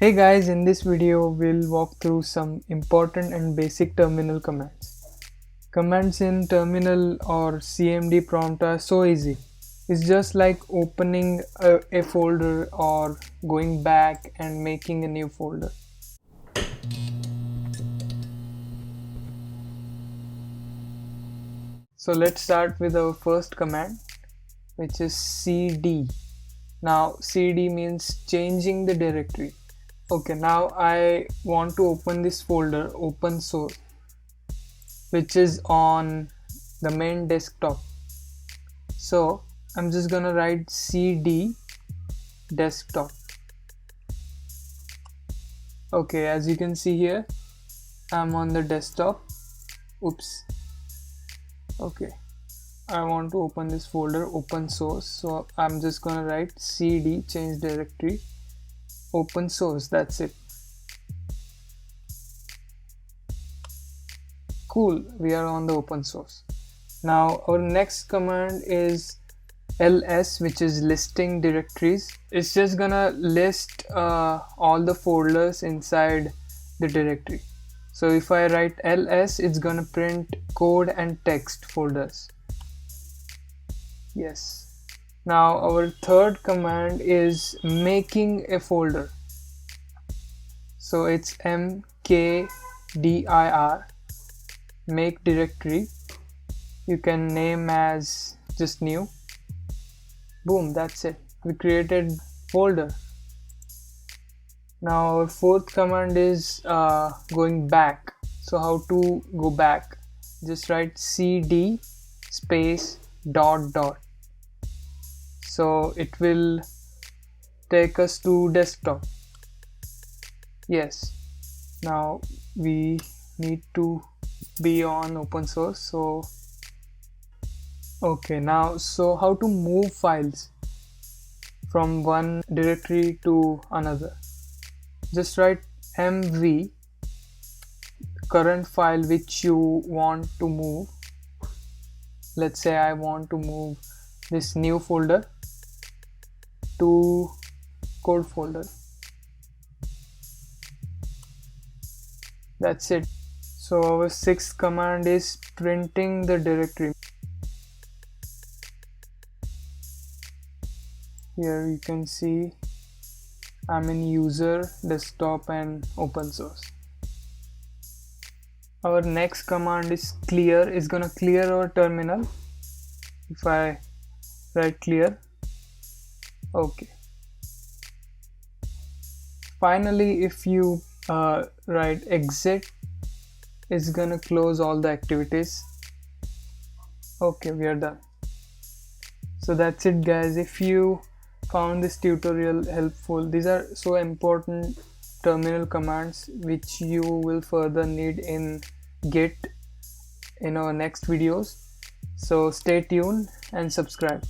Hey guys, in this video we'll walk through some important and basic terminal commands. Commands in terminal or CMD prompt are so easy. It's just like opening a folder or going back and making a new folder. So let's start with our first command, which is cd. Now cd means changing the directory. Okay, now I want to open this folder open source, which is on the main desktop. So I'm just gonna write cd desktop. Okay, as you can see here, I'm on the desktop. Oops. Okay, I want to open this folder open source, so I'm just gonna write cd change directory open source. That's it. Cool, we are on the open source. Now our next command is ls, which is listing directories. It's just gonna list all the folders inside the directory. So if I write ls, it's gonna print code and text folders. Yes. Now our third command is making a folder. So it's mkdir, make directory. You can name as just new. Boom, that's it. We created folder. Now our fourth command is going back. So how to go back? Just write cd space dot dot. So it will take us to desktop. Yes. Now we need to be on open source. So okay, now so how to move files from one directory to another? Just write mv current file which you want to move. Let's say I want to move this new folder to code folder. That's it. So our sixth command is printing the directory. Here you can see I'm in user, desktop and open source. Our next command is clear. It's gonna clear our terminal. If I write clear, okay. Finally, if you write exit, it's gonna close all the activities. Okay, we are done. So that's it guys. If you found this tutorial helpful, these are so important terminal commands which you will further need in Git in our next videos. So stay tuned and subscribe.